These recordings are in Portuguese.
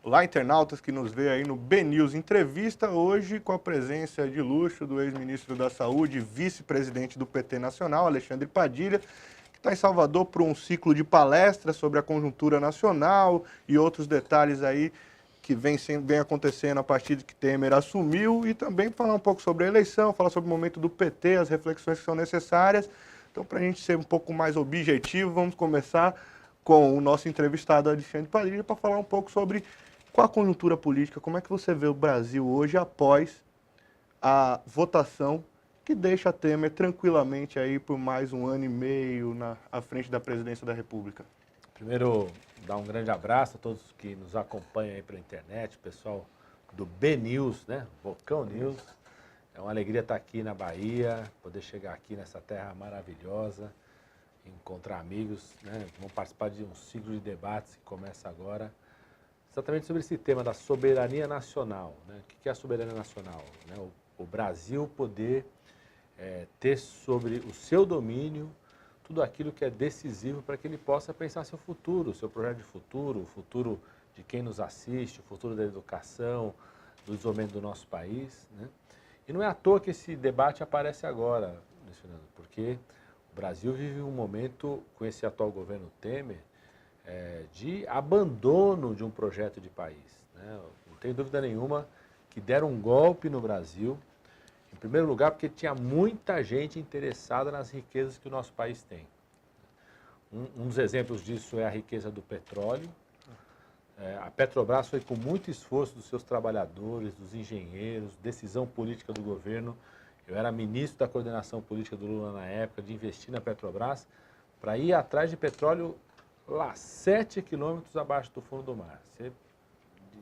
Olá, internautas que nos vê aí no BNews Entrevista, hoje com a presença de luxo do ex-ministro da Saúde, vice-presidente do PT Nacional, Alexandre Padilha, que está em Salvador por um ciclo de palestras sobre a conjuntura nacional e outros detalhes aí que vem acontecendo a partir de que Temer assumiu, e também falar um pouco sobre a eleição, falar sobre o momento do PT, as reflexões que são necessárias. Então, para a gente ser um pouco mais objetivo, vamos começar com o nosso entrevistado Alexandre Padilha para falar um pouco sobre qual a conjuntura política, como é que você vê o Brasil hoje após a votação que deixa Temer tranquilamente aí por mais um ano e meio à frente da presidência da República? Primeiro, dar um grande abraço a todos que nos acompanham aí pela internet, pessoal do BNews, né? Bocão News. É uma alegria estar aqui na Bahia, poder chegar aqui nessa terra maravilhosa, encontrar amigos, né? Vamos participar de um ciclo de debates que começa agora, exatamente sobre esse tema da soberania nacional, né? O que é a soberania nacional? Né? O Brasil poder ter sobre o seu domínio tudo aquilo que é decisivo para que ele possa pensar seu futuro, seu projeto de futuro, o futuro de quem nos assiste, o futuro da educação, do desenvolvimento do nosso país, né? E não é à toa que esse debate aparece agora, Luiz Fernando, porque o Brasil vive um momento, com esse atual governo Temer, de abandono de um projeto de país, né? Não tenho dúvida nenhuma que deram um golpe no Brasil, em primeiro lugar porque tinha muita gente interessada nas riquezas que o nosso país tem. Um dos exemplos disso é a riqueza do petróleo. A Petrobras foi com muito esforço dos seus trabalhadores, dos engenheiros, decisão política do governo. Eu era ministro da coordenação política do Lula na época, de investir na Petrobras, para ir atrás de petróleo lá 7 quilômetros abaixo do fundo do mar. Você,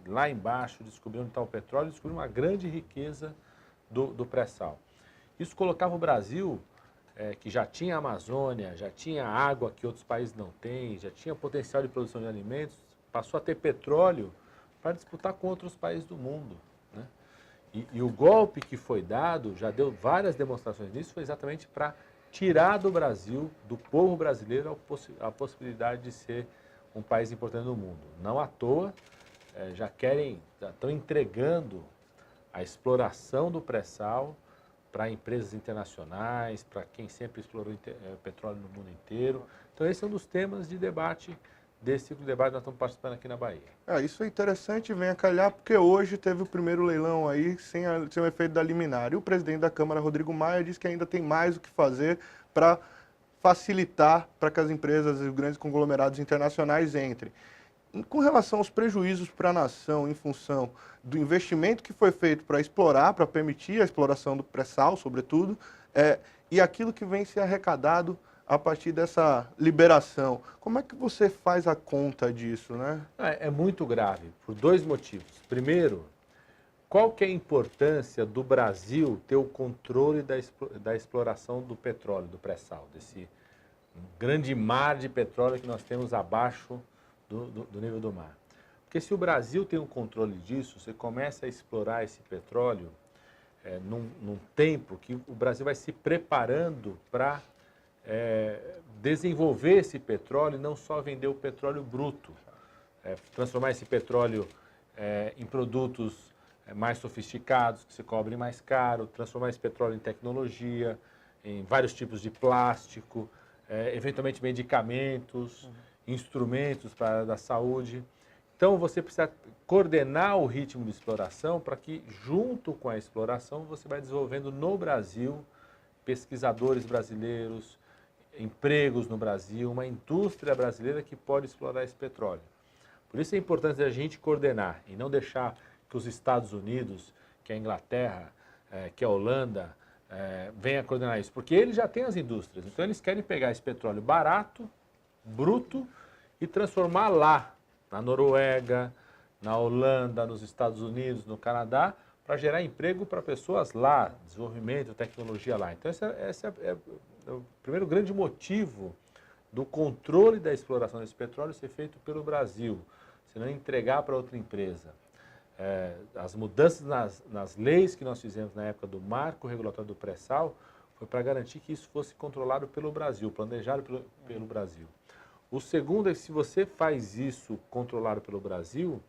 lá embaixo, descobriu onde está o petróleo, descobriu uma grande riqueza do pré-sal. Isso colocava o Brasil, que já tinha Amazônia, já tinha água que outros países não têm, já tinha potencial de produção de alimentos, passou a ter petróleo para disputar com outros países do mundo, né? E o golpe que foi dado, já deu várias demonstrações disso, foi exatamente para tirar do Brasil, do povo brasileiro, a possibilidade de ser um país importante no mundo. Não à toa, já estão entregando a exploração do pré-sal para empresas internacionais, para quem sempre explorou petróleo no mundo inteiro. Então esse é um dos temas de debate, desse ciclo de debate que nós estamos participando aqui na Bahia. Isso é interessante, vem a calhar, porque hoje teve o primeiro leilão aí sem o efeito da liminar. E o presidente da Câmara, Rodrigo Maia, disse que ainda tem mais o que fazer para facilitar para que as empresas e os grandes conglomerados internacionais entrem. Com relação aos prejuízos para a nação em função do investimento que foi feito para explorar, para permitir a exploração do pré-sal, sobretudo, e aquilo que vem ser arrecadado a partir dessa liberação, como é que você faz a conta disso, né? É muito grave, por dois motivos. Primeiro, qual que é a importância do Brasil ter o controle da exploração do petróleo, do pré-sal, desse grande mar de petróleo que nós temos abaixo do nível do mar? Porque se o Brasil tem um controle disso, você começa a explorar esse petróleo num tempo que o Brasil vai se preparando para desenvolver esse petróleo e não só vender o petróleo bruto, transformar esse petróleo em produtos mais sofisticados, que se cobrem mais caro, transformar esse petróleo em tecnologia, em vários tipos de plástico, eventualmente medicamentos, instrumentos para a área da saúde. Então você precisa coordenar o ritmo de exploração para que, junto com a exploração, você vai desenvolvendo no Brasil pesquisadores brasileiros, empregos no Brasil, uma indústria brasileira que pode explorar esse petróleo. Por isso é importante a gente coordenar e não deixar que os Estados Unidos, que a Inglaterra, que a Holanda, venha coordenar isso, porque eles já têm as indústrias. Então eles querem pegar esse petróleo barato, bruto, e transformar lá, na Noruega, na Holanda, nos Estados Unidos, no Canadá, para gerar emprego para pessoas lá, desenvolvimento, tecnologia lá. Então esse é o primeiro grande motivo do controle da exploração desse petróleo ser feito pelo Brasil, se não entregar para outra empresa. As mudanças nas leis que nós fizemos na época do marco regulatório do pré-sal foi para garantir que isso fosse controlado pelo Brasil, planejado pelo Brasil. O segundo é que se você faz isso controlado pelo Brasil,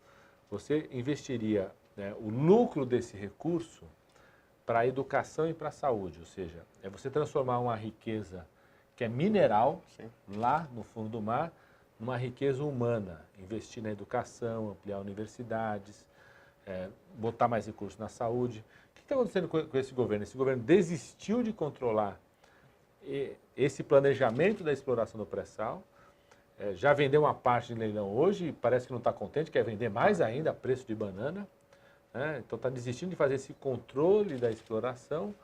você investiria, né, o lucro desse recurso para a educação e para a saúde, ou seja, é você transformar uma riqueza que é mineral, Sim. lá no fundo do mar, numa riqueza humana, investir na educação, ampliar universidades, botar mais recursos na saúde. O que está acontecendo com esse governo? Esse governo desistiu de controlar esse planejamento da exploração do pré-sal, já vendeu uma parte de leilão hoje, parece que não está contente, quer vender mais ainda a preço de banana, né? Então está desistindo de fazer esse controle da exploração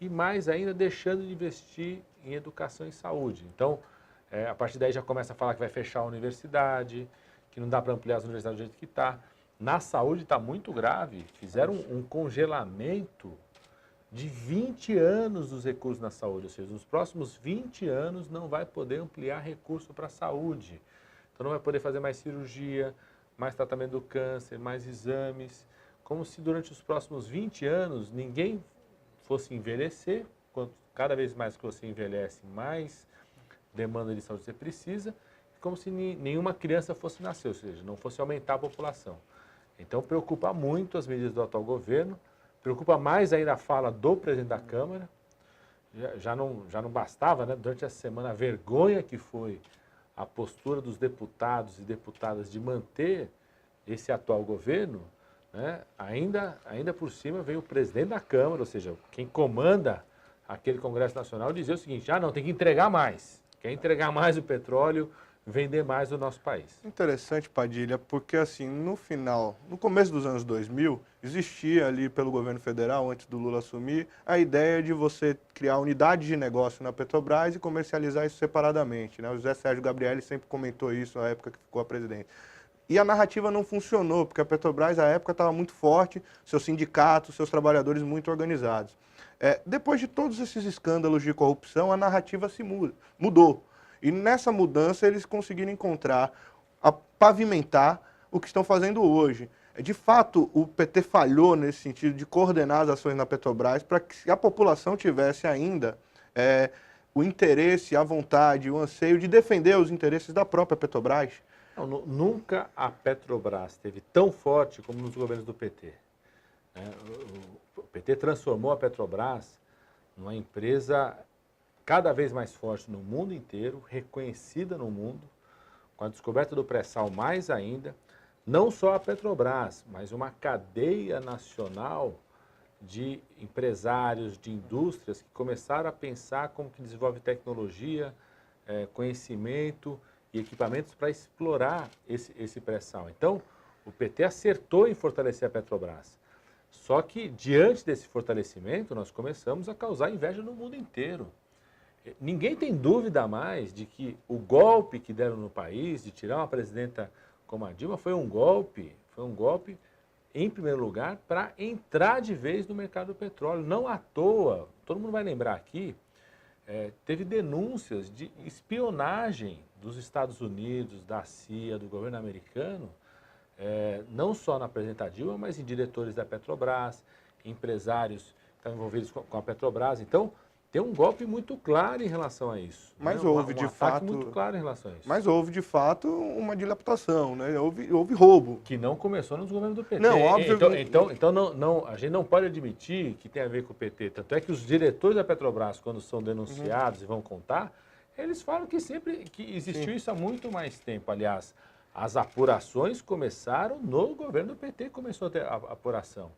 e mais ainda deixando de investir em educação e saúde. Então, a partir daí já começa a falar que vai fechar a universidade, que não dá para ampliar as universidades do jeito que está. Na saúde está muito grave, fizeram um congelamento de 20 anos dos recursos na saúde, ou seja, nos próximos 20 anos não vai poder ampliar recurso para a saúde. Então não vai poder fazer mais cirurgia, mais tratamento do câncer, mais exames, como se durante os próximos 20 anos ninguém fosse envelhecer, cada vez mais que você envelhece, mais demanda de saúde você precisa, como se nenhuma criança fosse nascer, ou seja, não fosse aumentar a população. Então preocupa muito as medidas do atual governo, preocupa mais ainda a fala do presidente da Câmara, já não bastava, né, durante essa semana, a vergonha que foi a postura dos deputados e deputadas de manter esse atual governo, né, ainda por cima veio o presidente da Câmara, ou seja, quem comanda aquele Congresso Nacional, dizer o seguinte, não, tem que entregar mais, quer entregar mais o petróleo, vender mais o nosso país. Interessante, Padilha, porque assim, no começo dos anos 2000, existia ali pelo governo federal, antes do Lula assumir, a ideia de você criar unidade de negócio na Petrobras e comercializar isso separadamente, né? O José Sérgio Gabrielli sempre comentou isso na época que ficou a presidente. E a narrativa não funcionou, porque a Petrobras, na época, estava muito forte, seus sindicatos, seus trabalhadores muito organizados. Depois de todos esses escândalos de corrupção, a narrativa mudou. E nessa mudança eles conseguiram pavimentar o que estão fazendo hoje. De fato, o PT falhou nesse sentido de coordenar as ações na Petrobras para que a população tivesse ainda o interesse, a vontade, o anseio de defender os interesses da própria Petrobras. Não, nunca a Petrobras esteve tão forte como nos governos do PT. O PT transformou a Petrobras numa empresa cada vez mais forte no mundo inteiro, reconhecida no mundo, com a descoberta do pré-sal mais ainda, não só a Petrobras, mas uma cadeia nacional de empresários, de indústrias que começaram a pensar como que desenvolve tecnologia, conhecimento e equipamentos para explorar esse pré-sal. Então, o PT acertou em fortalecer a Petrobras. Só que, diante desse fortalecimento, nós começamos a causar inveja no mundo inteiro. Ninguém tem dúvida mais de que o golpe que deram no país, de tirar uma presidenta como a Dilma, foi um golpe, em primeiro lugar, para entrar de vez no mercado do petróleo. Não à toa, todo mundo vai lembrar aqui, teve denúncias de espionagem dos Estados Unidos, da CIA, do governo americano, não só na presidenta Dilma, mas em diretores da Petrobras, empresários que estão envolvidos com a Petrobras. Então, tem um golpe muito claro em relação a isso. Mas né? houve, um de ataque fato, muito claro em relação a isso. Mas houve, de fato, uma dilapitação, né? Houve roubo. Que não começou nos governos do PT. Não, óbvio. Então não, a gente não pode admitir que tem a ver com o PT. Tanto é que os diretores da Petrobras, quando são denunciados e vão contar, eles falam que existiu isso há muito mais tempo. Aliás, as apurações começaram no governo do PT, começou a ter a apuração.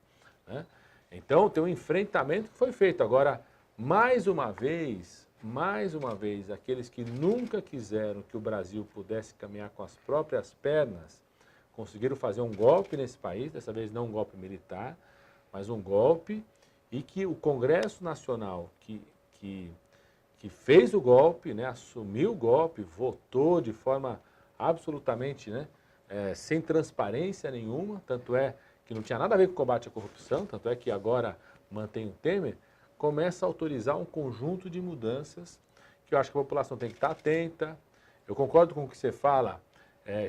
Né? Então, tem um enfrentamento que foi feito. Agora, mais uma vez, aqueles que nunca quiseram que o Brasil pudesse caminhar com as próprias pernas, conseguiram fazer um golpe nesse país, dessa vez não um golpe militar, mas um golpe, e que o Congresso Nacional, que fez o golpe, né, assumiu o golpe, votou de forma absolutamente, né, sem transparência nenhuma, tanto é que não tinha nada a ver com o combate à corrupção, tanto é que agora mantém o Temer, começa a autorizar um conjunto de mudanças que eu acho que a população tem que estar atenta. Eu concordo com o que você fala,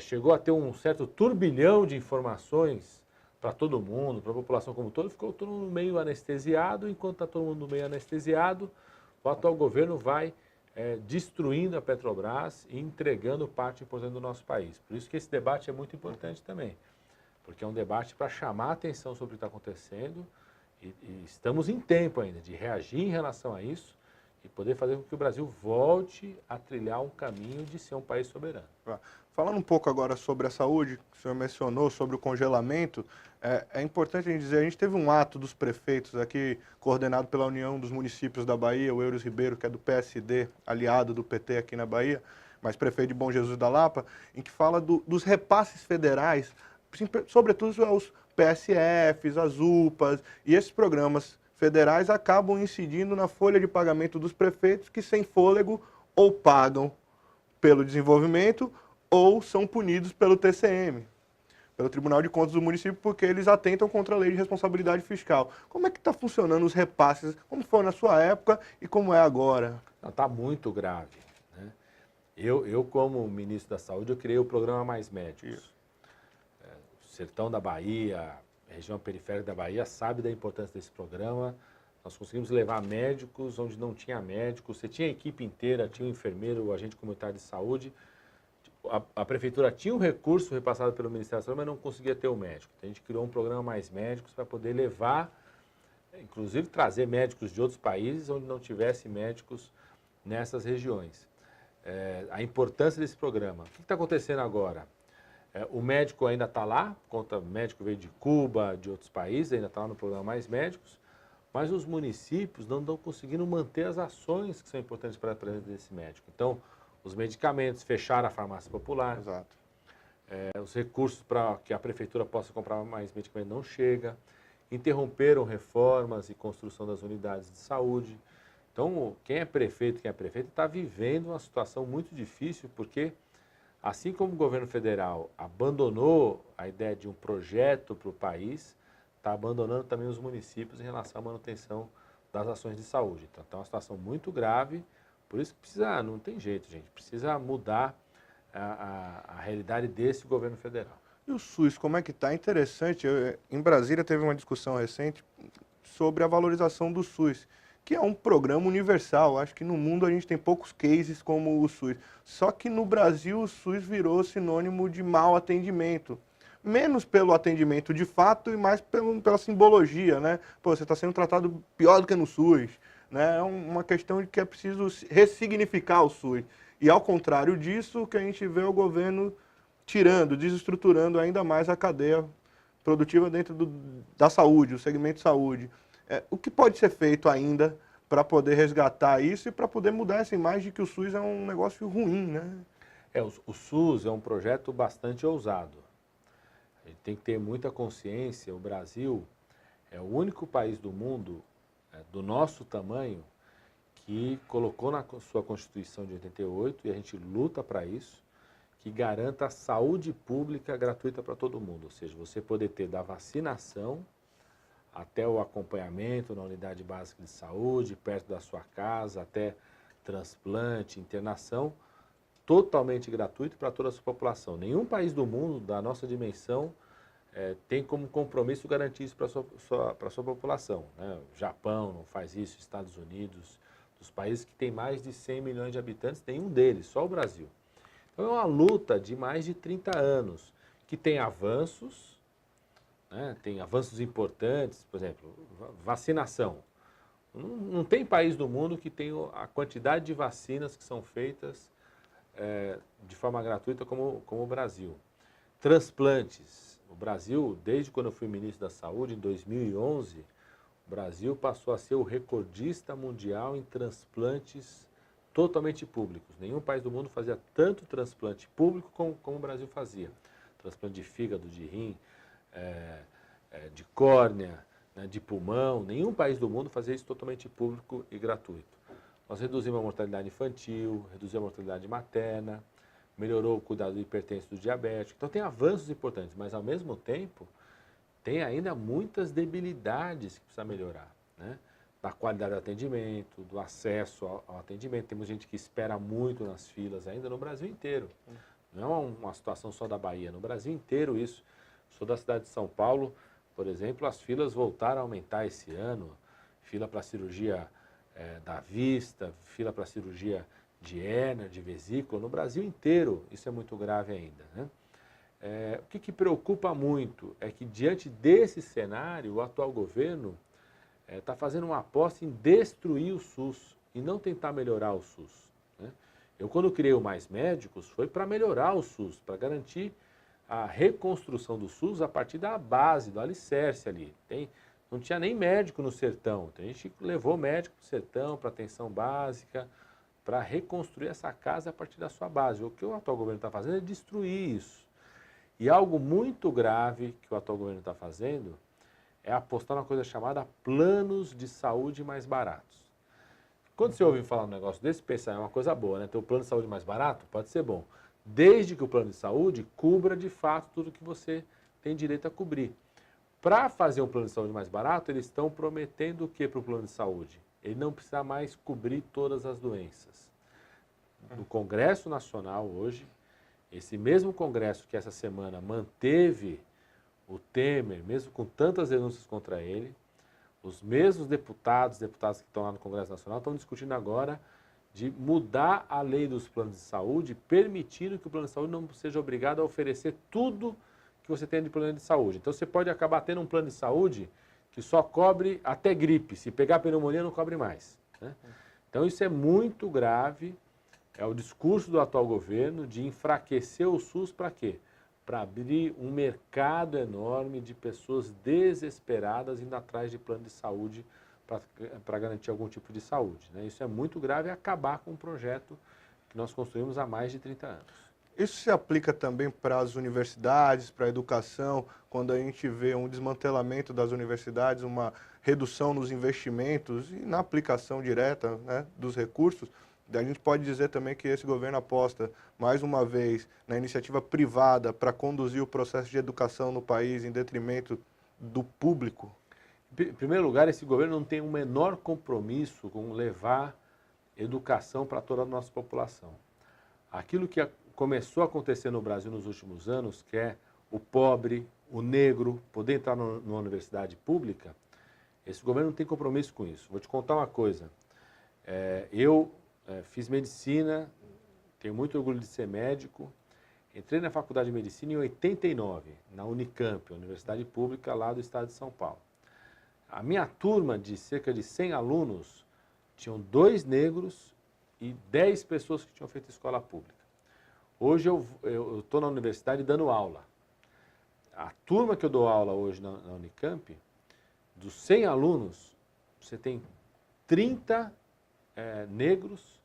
chegou a ter um certo turbilhão de informações para todo mundo, para a população como um todo, ficou todo mundo meio anestesiado, enquanto está todo mundo meio anestesiado, o atual governo vai destruindo a Petrobras e entregando parte importante do nosso país. Por isso que esse debate é muito importante também. porque é um debate para chamar a atenção sobre o que está acontecendo e estamos em tempo ainda de reagir em relação a isso e poder fazer com que o Brasil volte a trilhar um caminho de ser um país soberano. Falando um pouco agora sobre a saúde, que o senhor mencionou, sobre o congelamento, é importante a gente dizer, a gente teve um ato dos prefeitos aqui, coordenado pela União dos Municípios da Bahia, o Euros Ribeiro, que é do PSD, aliado do PT aqui na Bahia, mas prefeito de Bom Jesus da Lapa, em que fala dos repasses federais, sobretudo aos PSFs, as UPAs, e esses programas federais acabam incidindo na folha de pagamento dos prefeitos, que sem fôlego ou pagam pelo desenvolvimento ou são punidos pelo TCM, pelo Tribunal de Contas do município, porque eles atentam contra a lei de responsabilidade fiscal. Como é que está funcionando os repasses? Como foi na sua época e como é agora? Está muito grave, né? Eu, como ministro da Saúde, eu criei o programa Mais Médicos. O sertão da Bahia, a região periférica da Bahia, sabe da importância desse programa. Nós conseguimos levar médicos onde não tinha médicos. Você tinha a equipe inteira, tinha o enfermeiro, o agente comunitário de saúde. A prefeitura tinha um recurso repassado pelo Ministério da Saúde, mas não conseguia ter o médico. Então, a gente criou um programa Mais Médicos para poder levar, inclusive trazer médicos de outros países onde não tivesse médicos nessas regiões. A importância desse programa. O que está acontecendo agora? O médico ainda está lá, o médico veio de Cuba, de outros países, ainda está lá no programa Mais Médicos, mas os municípios não estão conseguindo manter as ações que são importantes para a presença desse médico. Então, os medicamentos, fecharam a farmácia popular. Exato. Os recursos para que a prefeitura possa comprar mais medicamento não chega. Interromperam reformas e construção das unidades de saúde. Então, quem é prefeito está vivendo uma situação muito difícil, porque assim como o governo federal abandonou a ideia de um projeto para o país, está abandonando também os municípios em relação à manutenção das ações de saúde. Então, é uma situação muito grave. Por isso que precisa, não tem jeito, gente, precisa mudar a realidade desse governo federal. E o SUS, como é que está? Interessante, em Brasília teve uma discussão recente sobre a valorização do SUS, que é um programa universal. Acho que no mundo a gente tem poucos cases como o SUS. Só que no Brasil o SUS virou sinônimo de mau atendimento. Menos pelo atendimento de fato e mais pela simbologia, né? Pô, você está sendo tratado pior do que no SUS. Né? É uma questão de que é preciso ressignificar o SUS. E, ao contrário disso, o que a gente vê é o governo tirando, desestruturando ainda mais a cadeia produtiva dentro da saúde, o segmento de saúde. O que pode ser feito ainda para poder resgatar isso e para poder mudar essa imagem de que o SUS é um negócio ruim, né? O SUS é um projeto bastante ousado. A gente tem que ter muita consciência. O Brasil é o único país do mundo do nosso tamanho, que colocou na sua Constituição de 88, e a gente luta para isso, que garanta a saúde pública gratuita para todo mundo. Ou seja, você poder ter da vacinação até o acompanhamento na unidade básica de saúde, perto da sua casa, até transplante, internação, totalmente gratuito para toda a sua população. Nenhum país do mundo da nossa dimensão tem como compromisso garantir isso para a sua população. Né? O Japão não faz isso, Estados Unidos, dos países que têm mais de 100 milhões de habitantes, nenhum deles, só o Brasil. Então é uma luta de mais de 30 anos, que tem avanços, né? Tem avanços importantes, por exemplo, vacinação. Não tem país do mundo que tenha a quantidade de vacinas que são feitas de forma gratuita como o Brasil. Transplantes. O Brasil, desde quando eu fui ministro da Saúde, em 2011, o Brasil passou a ser o recordista mundial em transplantes totalmente públicos. Nenhum país do mundo fazia tanto transplante público como o Brasil fazia. Transplante de fígado, de rim, de córnea, né, de pulmão. Nenhum país do mundo fazia isso totalmente público e gratuito. Nós reduzimos a mortalidade infantil, reduzimos a mortalidade materna, melhorou o cuidado do hipertenso e do diabético. Então tem avanços importantes, mas ao mesmo tempo tem ainda muitas debilidades que precisa melhorar, né? Da qualidade do atendimento, do acesso ao atendimento. Temos gente que espera muito nas filas ainda no Brasil inteiro. Não é uma situação só da Bahia, no Brasil inteiro isso. Sou da cidade de São Paulo, por exemplo, as filas voltaram a aumentar esse ano. Fila para cirurgia da vista, fila para cirurgia de hérnia, de vesícula, no Brasil inteiro. Isso é muito grave ainda, né? O que preocupa muito é que, diante desse cenário, o atual governo está fazendo uma aposta em destruir o SUS e não tentar melhorar o SUS, né? Eu, quando criei o Mais Médicos, foi para melhorar o SUS, para garantir a reconstrução do SUS a partir da base, do alicerce ali. Não tinha nem médico no sertão, então a gente levou médico para o sertão, para atenção básica, para reconstruir essa casa a partir da sua base. O que o atual governo está fazendo é destruir isso. E algo muito grave que o atual governo está fazendo é apostar numa coisa chamada planos de saúde mais baratos. Quando você ouve falar um negócio desse, pensa, é uma coisa boa, né? Ter um plano de saúde mais barato pode ser bom, desde que o plano de saúde cubra de fato tudo que você tem direito a cobrir. Para fazer um plano de saúde mais barato, eles estão prometendo o que para o plano de saúde? Ele não precisa mais cobrir todas as doenças. No Congresso Nacional hoje, esse mesmo Congresso que essa semana manteve o Temer, mesmo com tantas denúncias contra ele, os mesmos deputados que estão lá no Congresso Nacional estão discutindo agora de mudar a lei dos planos de saúde, permitindo que o plano de saúde não seja obrigado a oferecer tudo que você tem de plano de saúde. Então você pode acabar tendo um plano de saúde que só cobre até gripe, se pegar pneumonia não cobre mais, né? Então isso é muito grave. É o discurso do atual governo de enfraquecer o SUS para quê? Para abrir um mercado enorme de pessoas desesperadas indo atrás de plano de saúde para garantir algum tipo de saúde, né? Isso é muito grave e acabar com um projeto que nós construímos há mais de 30 anos. Isso se aplica também para as universidades, para a educação, quando a gente vê um desmantelamento das universidades, uma redução nos investimentos e na aplicação direta, né, dos recursos. A gente pode dizer também que esse governo aposta, mais uma vez, na iniciativa privada para conduzir o processo de educação no país em detrimento do público? Em primeiro lugar, esse governo não tem o menor compromisso com levar educação para toda a nossa população. Aquilo que começou a acontecer no Brasil nos últimos anos, que é o pobre, o negro, poder entrar numa universidade pública, esse governo não tem compromisso com isso. Vou te contar uma coisa. Eu fiz medicina, tenho muito orgulho de ser médico. Entrei na faculdade de medicina em 89, na Unicamp, Universidade Pública lá do estado de São Paulo. A minha turma de cerca de 100 alunos, tinham 2 negros e 10 pessoas que tinham feito escola pública. Hoje eu estou na universidade dando aula. A turma que eu dou aula hoje na Unicamp, dos 100 alunos, você tem 30 negros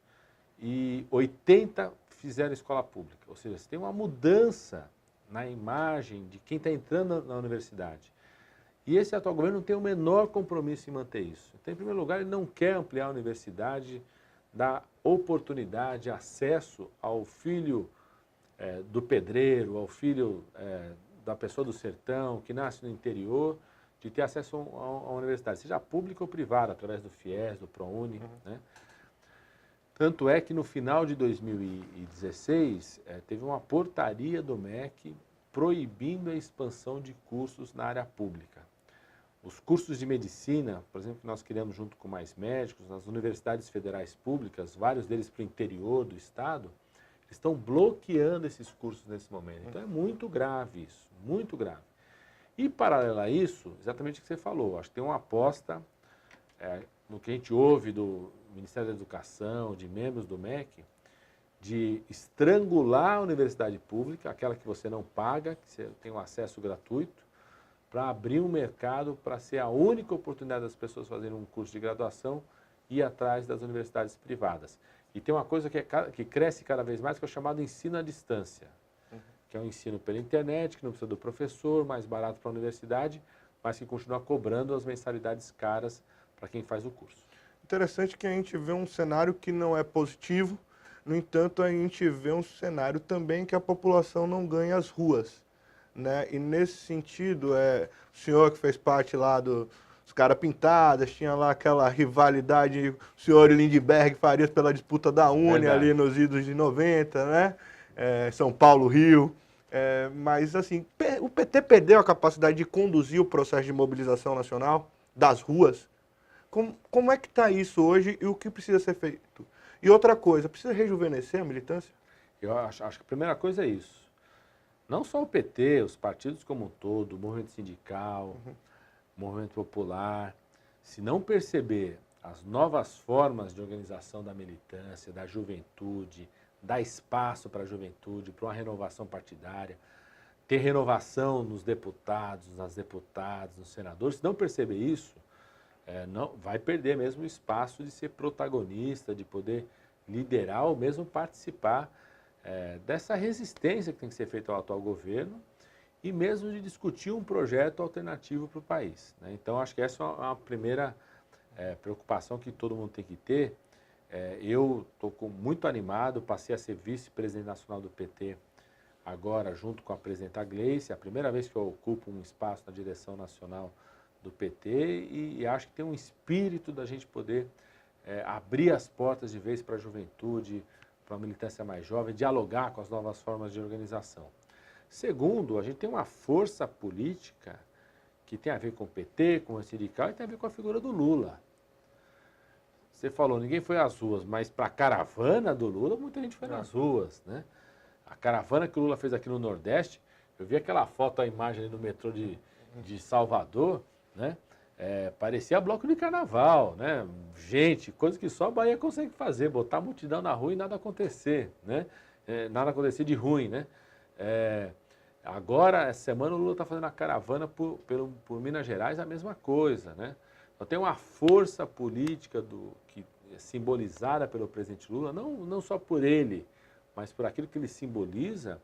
e 80 fizeram escola pública. Ou seja, você tem uma mudança na imagem de quem está entrando na universidade. E esse atual governo não tem o menor compromisso em manter isso. Então, em primeiro lugar, ele não quer ampliar a universidade, dar oportunidade, acesso ao filho do pedreiro, ao filho da pessoa do sertão, que nasce no interior, de ter acesso à universidade, seja pública ou privada, através do FIES, do ProUni, né? Tanto é que no final de 2016, teve uma portaria do MEC proibindo a expansão de cursos na área pública. Os cursos de medicina, por exemplo, que nós criamos junto com Mais Médicos, nas universidades federais públicas, vários deles para o interior do estado, estão bloqueando esses cursos nesse momento. Então é muito grave isso, muito grave. E, paralelo a isso, exatamente o que você falou, acho que tem uma aposta no que a gente ouve do Ministério da Educação, de membros do MEC, de estrangular a universidade pública, aquela que você não paga, que você tem um acesso gratuito, para abrir um mercado, para ser a única oportunidade das pessoas fazerem um curso de graduação e ir atrás das universidades privadas. E tem uma coisa que cresce cada vez mais, que é o chamado ensino à distância, que é um ensino pela internet, que não precisa do professor, mais barato para a universidade, mas que continua cobrando as mensalidades caras para quem faz o curso. Interessante que a gente vê um cenário que não é positivo, no entanto, a gente vê um cenário também que a população não ganha as ruas, né? E nesse sentido, o senhor que fez parte lá dos caras pintadas, tinha lá aquela rivalidade, o senhor Lindbergh Farias pela disputa da Uni ali nos idos de 90, né? São Paulo, Rio. Mas, assim, o PT perdeu a capacidade de conduzir o processo de mobilização nacional das ruas. Como é que está isso hoje e o que precisa ser feito? E outra coisa, precisa rejuvenescer a militância? Eu acho que a primeira coisa é isso. não só o PT, os partidos como um todo, o movimento sindical, o movimento popular, se não perceber as novas formas de organização da militância, da juventude, dar espaço para a juventude, para uma renovação partidária, ter renovação nos deputados, nas deputadas, nos senadores, se não perceber isso, não, vai perder mesmo o espaço de ser protagonista, de poder liderar ou mesmo participar dessa resistência que tem que ser feita ao atual governo e mesmo de discutir um projeto alternativo para o país, né? Então, acho que essa é uma primeira preocupação que todo mundo tem que ter. Eu estou muito animado, passei a ser vice-presidente nacional do PT agora, junto com a presidenta Gleice, é a primeira vez que eu ocupo um espaço na direção nacional do PT e acho que tem um espírito da gente poder abrir as portas de vez para a juventude, para a militância mais jovem, dialogar com as novas formas de organização. Segundo, a gente tem uma força política que tem a ver com o PT, com o sindical e tem a ver com a figura do Lula. Você falou, ninguém foi às ruas, mas para a caravana do Lula, muita gente foi nas ruas, né? A caravana que o Lula fez aqui no Nordeste, eu vi aquela foto, a imagem ali no metrô de Salvador, né? Parecia bloco de carnaval, né? Gente, coisa que só a Bahia consegue fazer, botar multidão na rua e nada acontecer, né? Nada acontecer de ruim, né? Agora, essa semana, o Lula está fazendo a caravana por Minas Gerais, a mesma coisa, né? Então, tem uma força política que é simbolizada pelo presidente Lula, não só por ele, mas por aquilo que ele simboliza,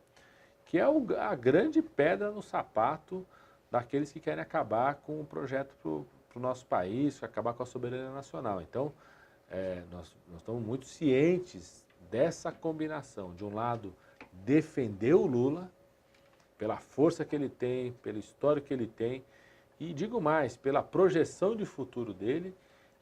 que é a grande pedra no sapato daqueles que querem acabar com o projeto para o nosso país, acabar com a soberania nacional. Então, nós estamos muito cientes dessa combinação. De um lado, defender o Lula, pela força que ele tem, pela história que ele tem, e digo mais, pela projeção de futuro dele,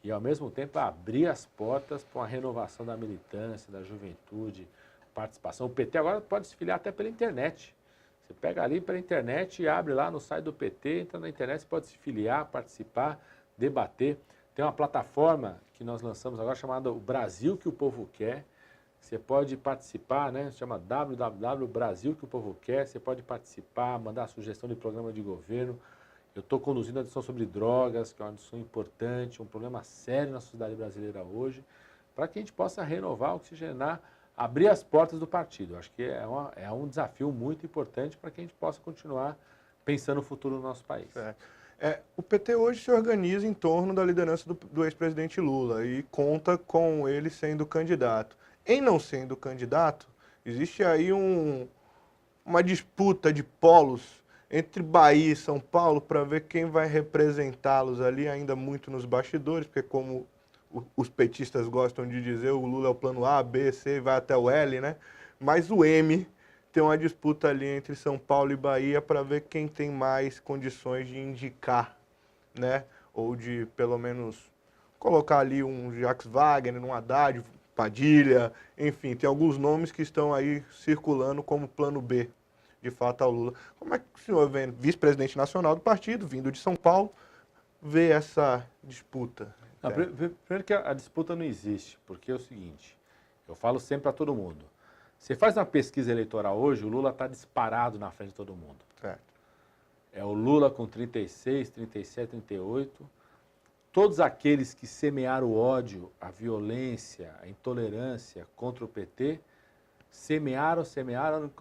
e ao mesmo tempo abrir as portas para uma renovação da militância, da juventude, participação. O PT agora pode se filiar até pela internet. Você pega ali pela internet e abre lá no site do PT, entra na internet, você pode se filiar, participar, debater. Tem uma plataforma que nós lançamos agora chamada O Brasil que o Povo Quer. Você pode participar, né? Se chama www.brasil que o Povo Quer. Você pode participar, mandar sugestão de programa de governo. Eu estou conduzindo a discussão sobre drogas, que é uma discussão importante, um problema sério na sociedade brasileira hoje, para que a gente possa renovar, oxigenar, abrir as portas do partido. Acho que é um desafio muito importante para que a gente possa continuar pensando no futuro do nosso país. O PT hoje se organiza em torno da liderança do ex-presidente Lula e conta com ele sendo candidato. Em não sendo candidato, existe aí uma disputa de polos entre Bahia e São Paulo para ver quem vai representá-los ali, ainda muito nos bastidores, porque como os petistas gostam de dizer, o Lula é o plano A, B, C, vai até o L, né? Mas o M tem uma disputa ali entre São Paulo e Bahia para ver quem tem mais condições de indicar, né? Ou de, pelo menos, colocar ali um Jacques Wagner, um Haddad, Padilha, enfim, tem alguns nomes que estão aí circulando como plano B, de fato, ao Lula. Como é que o senhor, vice-presidente nacional do partido, vindo de São Paulo, vê essa disputa? Não, primeiro que a disputa não existe, porque é o seguinte, eu falo sempre para todo mundo, você faz uma pesquisa eleitoral hoje, o Lula está disparado na frente de todo mundo. Certo. É o Lula com 36, 37, 38. Todos aqueles que semearam o ódio, a violência, a intolerância contra o PT, semearam,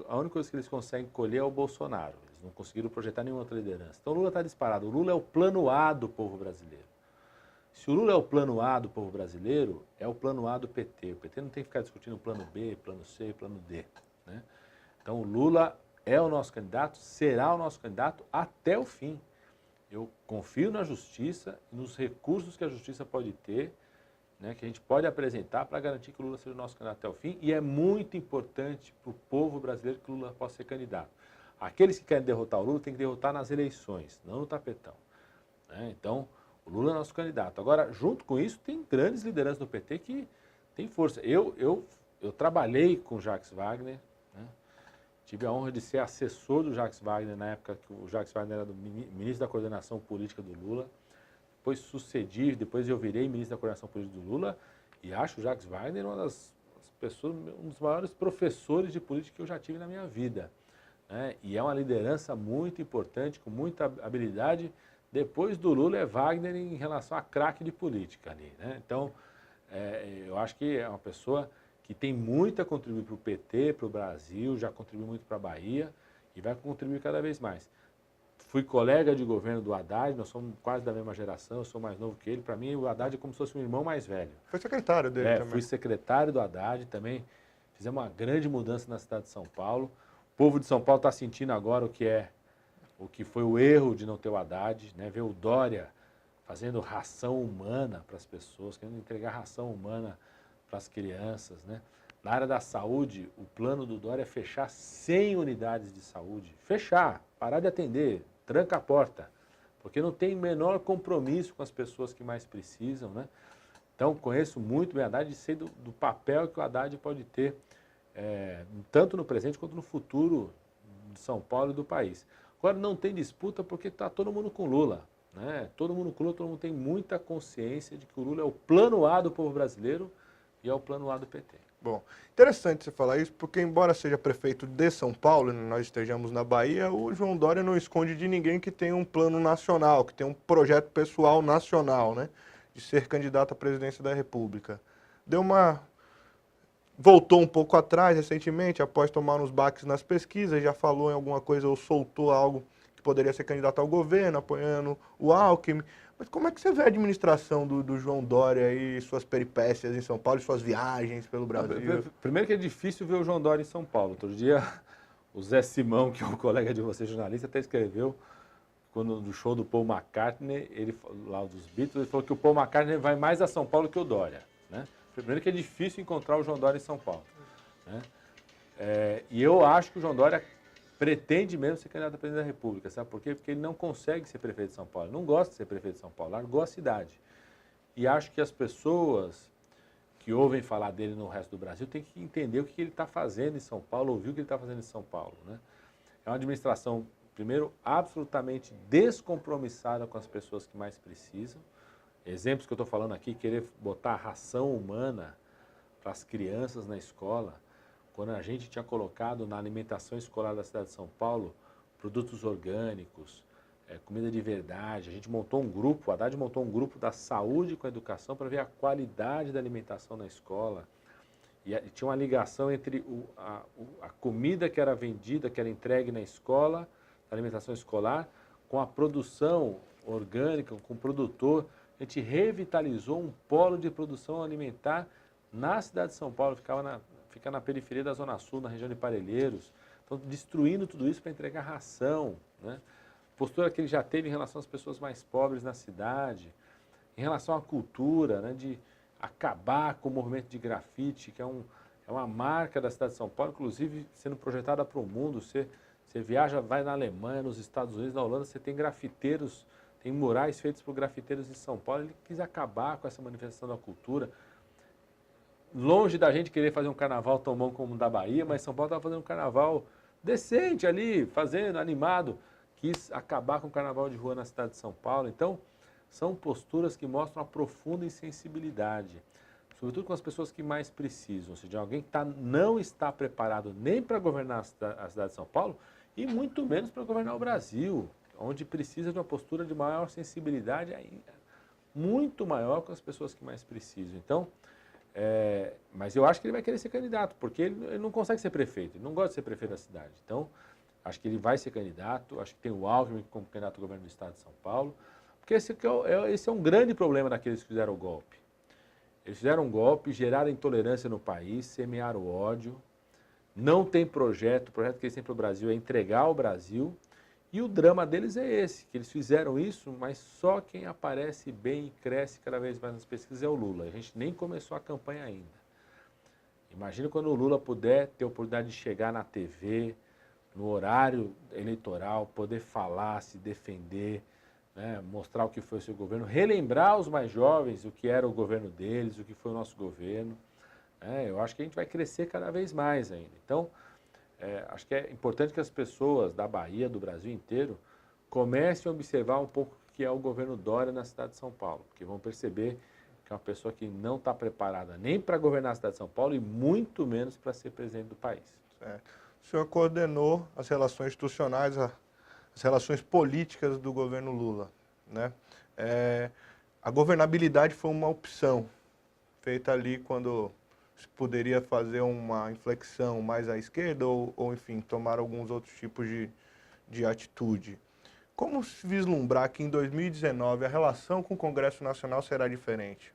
a única coisa que eles conseguem colher é o Bolsonaro. Eles não conseguiram projetar nenhuma outra liderança. Então o Lula está disparado. O Lula é o plano A do povo brasileiro. Se o Lula é o plano A do povo brasileiro, é o plano A do PT. O PT não tem que ficar discutindo plano B, plano C, plano D, né? Então o Lula é o nosso candidato, será o nosso candidato até o fim. Eu confio na justiça, nos recursos que a justiça pode ter, né, que a gente pode apresentar para garantir que o Lula seja o nosso candidato até o fim. E é muito importante para o povo brasileiro que o Lula possa ser candidato. Aqueles que querem derrotar o Lula têm que derrotar nas eleições, não no tapetão, né? Então, o Lula é nosso candidato. Agora, junto com isso, tem grandes lideranças do PT que têm força. Eu trabalhei com o Jacques Wagner, né? Tive a honra de ser assessor do Jacques Wagner na época que o Jacques Wagner era ministro da coordenação política do Lula. Depois eu virei ministro da coordenação política do Lula e acho o Jacques Wagner uma das pessoas, um dos maiores professores de política que eu já tive na minha vida, né? E é uma liderança muito importante, com muita habilidade. Depois do Lula é Wagner em relação a craque de política ali, né? Então, eu acho que é uma pessoa que tem muito a contribuir para o PT, para o Brasil, já contribuiu muito para a Bahia e vai contribuir cada vez mais. Fui colega de governo do Haddad, nós somos quase da mesma geração, eu sou mais novo que ele. Para mim, o Haddad é como se fosse um irmão mais velho. Foi secretário dele também. Fui secretário do Haddad também. Fizemos uma grande mudança na cidade de São Paulo. O povo de São Paulo está sentindo agora o que foi o erro de não ter o Haddad, né? Ver o Dória fazendo ração humana para as pessoas, querendo entregar ração humana para as crianças, né? Na área da saúde, o plano do Dória é fechar 100 unidades de saúde. Fechar, parar de atender, tranca a porta, porque não tem menor compromisso com as pessoas que mais precisam, né? Então, conheço muito bem o Haddad e sei do papel que o Haddad pode ter, tanto no presente quanto no futuro de São Paulo e do país. Agora, não tem disputa porque está todo mundo com Lula, né? Todo mundo com Lula, todo mundo tem muita consciência de que o Lula é o plano A do povo brasileiro e é o plano A do PT. Bom, interessante você falar isso, porque embora seja prefeito de São Paulo, e nós estejamos na Bahia, o João Dória não esconde de ninguém que tem um plano nacional, que tem um projeto pessoal nacional, né? De ser candidato à presidência da República. Voltou um pouco atrás recentemente, após tomar uns baques nas pesquisas, já falou em alguma coisa ou soltou algo que poderia ser candidato ao governo, apoiando o Alckmin. Mas como é que você vê a administração do João Dória e suas peripécias em São Paulo e suas viagens pelo Brasil? Primeiro que é difícil ver o João Dória em São Paulo. Outro dia, o Zé Simão, que é um colega de você, jornalista, até escreveu, quando no show do Paul McCartney, lá dos Beatles, ele falou que o Paul McCartney vai mais a São Paulo que o Dória, né? Primeiro que é difícil encontrar o João Dória em São Paulo, né? E eu acho que o João Dória pretende mesmo ser candidato a presidente da República, sabe por quê? Porque ele não consegue ser prefeito de São Paulo, ele não gosta de ser prefeito de São Paulo, largou a cidade. E acho que as pessoas que ouvem falar dele no resto do Brasil têm que entender o que ele está fazendo em São Paulo, ouvir o que ele está fazendo em São Paulo, né? É uma administração, primeiro, absolutamente descompromissada com as pessoas que mais precisam. Exemplos que eu estou falando aqui, querer botar ração humana para as crianças na escola, quando a gente tinha colocado na alimentação escolar da cidade de São Paulo produtos orgânicos, comida de verdade. A gente montou um grupo, o Haddad montou um grupo da saúde com a educação para ver a qualidade da alimentação na escola. E tinha uma ligação entre a comida que era vendida, que era entregue na escola, a alimentação escolar, com a produção orgânica, com o produtor. A gente revitalizou um polo de produção alimentar na cidade de São Paulo, fica na periferia da Zona Sul, na região de Parelheiros. Então, destruindo tudo isso para entregar ração, né? Postura que ele já teve em relação às pessoas mais pobres na cidade, em relação à cultura, né, de acabar com o movimento de grafite, que é uma marca da cidade de São Paulo, inclusive sendo projetada para o mundo. Você viaja, vai na Alemanha, nos Estados Unidos, na Holanda, você tem grafiteiros, tem murais feitos por grafiteiros em São Paulo. Ele quis acabar com essa manifestação da cultura. Longe da gente querer fazer um carnaval tão bom como o da Bahia, mas São Paulo estava fazendo um carnaval decente ali, fazendo, animado. Quis acabar com o carnaval de rua na cidade de São Paulo. Então, são posturas que mostram uma profunda insensibilidade, sobretudo com as pessoas que mais precisam, ou seja, alguém que não está preparado nem para governar a cidade de São Paulo e muito menos para governar o Brasil, onde precisa de uma postura de maior sensibilidade, muito maior com as pessoas que mais precisam. Então, mas eu acho que ele vai querer ser candidato, porque ele não consegue ser prefeito, ele não gosta de ser prefeito da cidade. Então, acho que ele vai ser candidato, acho que tem o Alckmin como candidato ao governo do estado de São Paulo, porque esse é um grande problema daqueles que fizeram o golpe. Eles fizeram um golpe, geraram intolerância no país, semearam ódio, não tem projeto, o projeto que eles têm para o Brasil é entregar o Brasil, e o drama deles é esse, que eles fizeram isso, mas só quem aparece bem e cresce cada vez mais nas pesquisas é o Lula. A gente nem começou a campanha ainda. Imagina quando o Lula puder ter a oportunidade de chegar na TV, no horário eleitoral, poder falar, se defender, né, mostrar o que foi o seu governo, relembrar os mais jovens o que era o governo deles, o que foi o nosso governo. Eu acho que a gente vai crescer cada vez mais ainda. Então, acho que é importante que as pessoas da Bahia, do Brasil inteiro, comecem a observar um pouco o que é o governo Dória na cidade de São Paulo, porque vão perceber que é uma pessoa que não está preparada nem para governar a cidade de São Paulo e muito menos para ser presidente do país. o senhor coordenou as relações institucionais, as relações políticas do governo Lula, né? A governabilidade foi uma opção feita ali quando se poderia fazer uma inflexão mais à esquerda ou enfim, tomar alguns outros tipos de atitude. Como se vislumbrar que em 2019 a relação com o Congresso Nacional será diferente?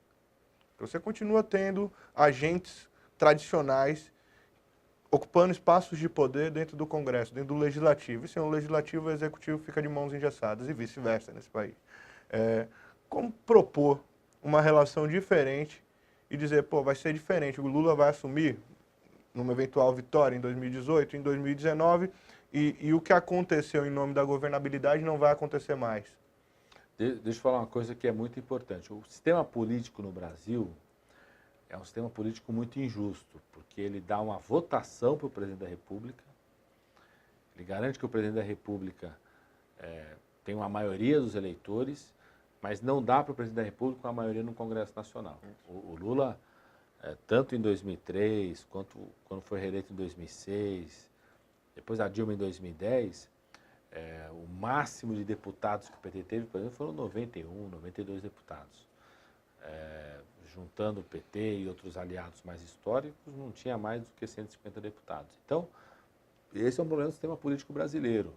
Você continua tendo agentes tradicionais ocupando espaços de poder dentro do Congresso, dentro do Legislativo. E sem o Legislativo, o Executivo fica de mãos engessadas e vice-versa nesse país. Como propor uma relação diferente e dizer, pô, vai ser diferente, o Lula vai assumir numa eventual vitória em 2018, em 2019, e o que aconteceu em nome da governabilidade não vai acontecer mais? Deixa eu falar uma coisa que é muito importante. O sistema político no Brasil é um sistema político muito injusto, porque ele dá uma votação para o presidente da República, ele garante que o presidente da República tem uma maioria dos eleitores, mas não dá para o presidente da República uma maioria no Congresso Nacional. O Lula, tanto em 2003, quanto quando foi reeleito em 2006, depois a Dilma em 2010, o máximo de deputados que o PT teve, por exemplo, foram 91, 92 deputados. Juntando o PT e outros aliados mais históricos, não tinha mais do que 150 deputados. Então, esse é um problema do sistema político brasileiro.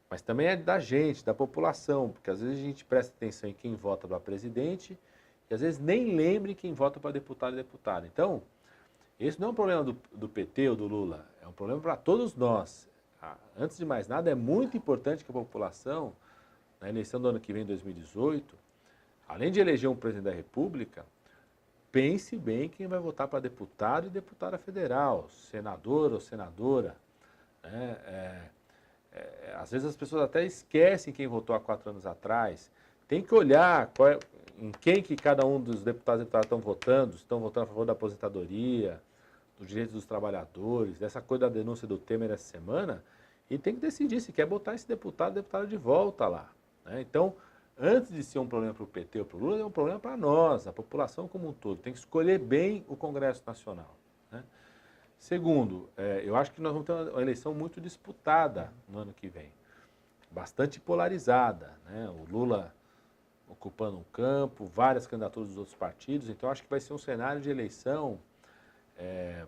Mas também é da gente, da população, porque às vezes a gente presta atenção em quem vota para presidente e às vezes nem lembra em quem vota para deputado e deputada. Então, esse não é um problema do PT ou do Lula, é um problema para todos nós. Antes de mais nada, é muito importante que a população, na eleição do ano que vem, 2018, além de eleger um presidente da República, pense bem quem vai votar para deputado e deputada federal, senador ou senadora. Às vezes as pessoas até esquecem quem votou há 4 anos atrás. Tem que olhar em quem que cada um dos deputados e deputadas estão votando a favor da aposentadoria, dos direitos dos trabalhadores, dessa coisa da denúncia do Temer essa semana, e tem que decidir se quer botar esse deputado e deputada de volta lá. Então, antes de ser um problema para o PT ou para o Lula, é um problema para nós, a população como um todo. Tem que escolher bem o Congresso Nacional. Segundo, eu acho que nós vamos ter uma eleição muito disputada no ano que vem. Bastante polarizada. O Lula ocupando um campo, várias candidaturas dos outros partidos. Então, acho que vai ser um cenário de eleição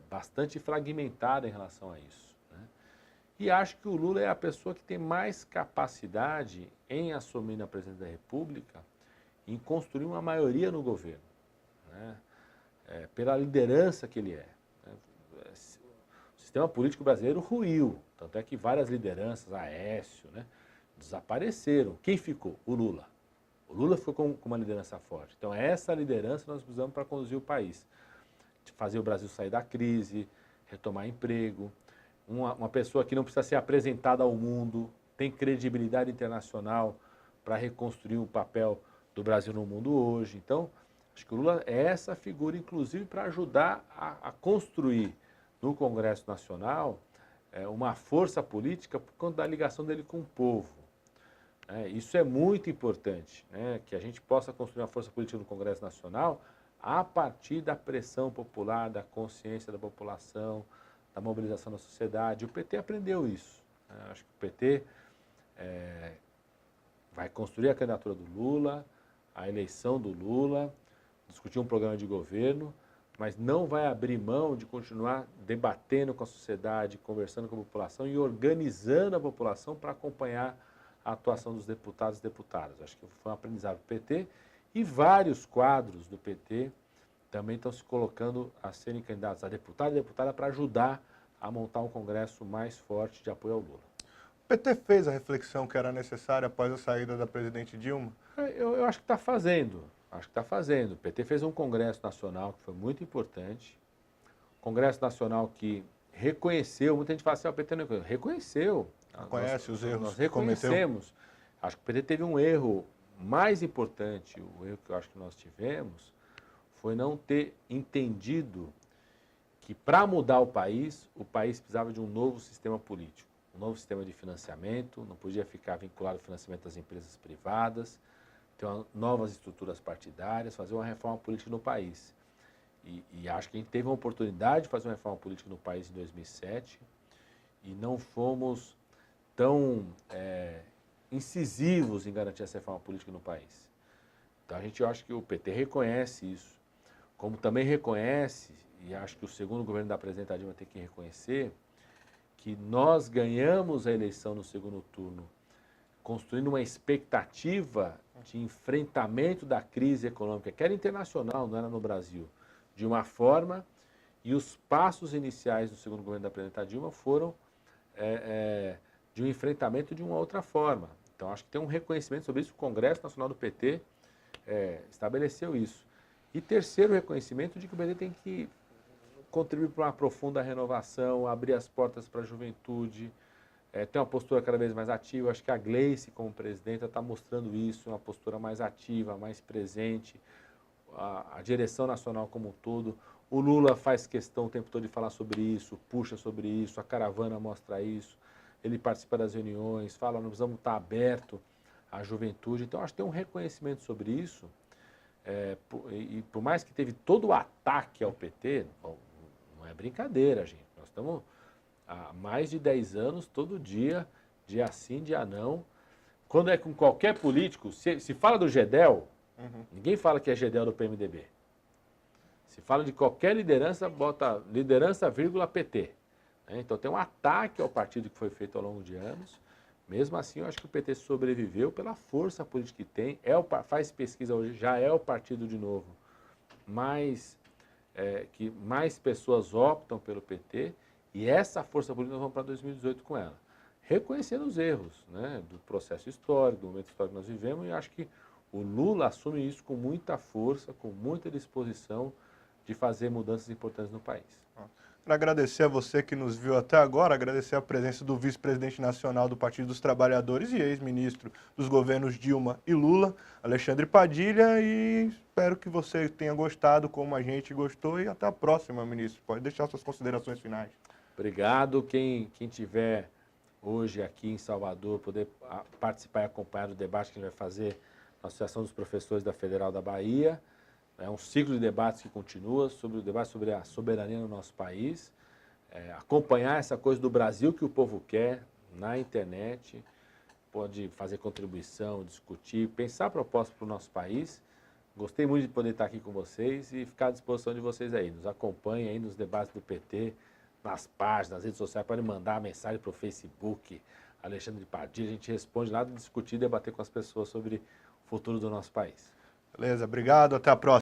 bastante fragmentado em relação a isso. E acho que o Lula é a pessoa que tem mais capacidade em assumir na presidência da República, em construir uma maioria no governo, pela liderança que ele é. O sistema político brasileiro ruiu, tanto é que várias lideranças, Aécio, desapareceram. Quem ficou? O Lula. O Lula ficou com uma liderança forte. Então, essa liderança nós precisamos para conduzir o país. De fazer o Brasil sair da crise, retomar emprego, uma pessoa que não precisa ser apresentada ao mundo, tem credibilidade internacional para reconstruir o papel do Brasil no mundo hoje. Então, acho que o Lula é essa figura, inclusive, para ajudar a construir no Congresso Nacional uma força política por conta da ligação dele com o povo. Isso é muito importante, que a gente possa construir uma força política no Congresso Nacional a partir da pressão popular, da consciência da população, da mobilização da sociedade. O PT aprendeu isso. Acho que o PT vai construir a candidatura do Lula, a eleição do Lula, discutir um programa de governo, mas não vai abrir mão de continuar debatendo com a sociedade, conversando com a população e organizando a população para acompanhar a atuação dos deputados e deputadas. Acho que foi um aprendizado do PT e vários quadros do PT também estão se colocando a serem candidatos a deputado e deputada para ajudar a montar um Congresso mais forte de apoio ao Lula. O PT fez a reflexão que era necessária após a saída da presidente Dilma? Eu acho que está fazendo. Acho que está fazendo. O PT fez um Congresso Nacional que foi muito importante. Congresso Nacional que reconheceu, muita gente fala assim, o PT não reconheceu. Reconhece os erros nós reconhecemos. Acho que o PT teve um erro mais importante, o erro que eu acho que nós tivemos, foi não ter entendido que para mudar o país precisava de um novo sistema político, um novo sistema de financiamento, não podia ficar vinculado ao financiamento das empresas privadas, ter novas estruturas partidárias, fazer uma reforma política no país. E acho que a gente teve uma oportunidade de fazer uma reforma política no país em 2007, e não fomos tão incisivos em garantir essa reforma política no país. Então eu acho que o PT reconhece isso, como também reconhece, e acho que o segundo governo da presidenta Dilma tem que reconhecer, que nós ganhamos a eleição no segundo turno construindo uma expectativa de enfrentamento da crise econômica, que era internacional, não era no Brasil, de uma forma, e os passos iniciais do segundo governo da presidenta Dilma foram de um enfrentamento de uma outra forma. Então, acho que tem um reconhecimento sobre isso, o Congresso Nacional do PT estabeleceu isso. E terceiro, reconhecimento de que o PT tem que contribuir para uma profunda renovação, abrir as portas para a juventude, ter uma postura cada vez mais ativa. Acho que a Gleice, como presidenta, está mostrando isso, uma postura mais ativa, mais presente, a direção nacional como um todo. O Lula faz questão o tempo todo de falar sobre isso, puxa sobre isso, a caravana mostra isso, ele participa das reuniões, fala, nós precisamos estar aberto à juventude. Então, acho que tem um reconhecimento sobre isso, e por mais que teve todo o ataque ao PT, não é brincadeira, gente, nós estamos há mais de 10 anos, todo dia sim, dia não. Quando é com qualquer político, se fala do Gedel, ninguém fala que é Gedel do PMDB. Se fala de qualquer liderança, bota liderança, vírgula, PT. Então tem um ataque ao partido que foi feito ao longo de anos. Mesmo assim, eu acho que o PT sobreviveu pela força política que tem, faz pesquisa hoje, já é o partido de novo, que mais pessoas optam pelo PT, e essa força política nós vamos para 2018 com ela. Reconhecendo os erros, né, do processo histórico, do momento histórico que nós vivemos, e acho que o Lula assume isso com muita força, com muita disposição de fazer mudanças importantes no país. Quero agradecer a você que nos viu até agora, agradecer a presença do vice-presidente nacional do Partido dos Trabalhadores e ex-ministro dos governos Dilma e Lula, Alexandre Padilha, e espero que você tenha gostado como a gente gostou, e até a próxima, ministro. Pode deixar suas considerações finais. Obrigado. Quem tiver hoje aqui em Salvador, poder participar e acompanhar do debate que a gente vai fazer na Associação dos Professores da Federal da Bahia. É um ciclo de debates que continua, sobre o debate sobre a soberania no nosso país. Acompanhar essa coisa do Brasil que o povo quer na internet, pode fazer contribuição, discutir, pensar propostas para o nosso país. Gostei muito de poder estar aqui com vocês e ficar à disposição de vocês aí. Nos acompanhem aí nos debates do PT, nas páginas, nas redes sociais, podem mandar mensagem para o Facebook, Alexandre Padilha, a gente responde lá, discutir e debater com as pessoas sobre o futuro do nosso país. Beleza, obrigado, até a próxima.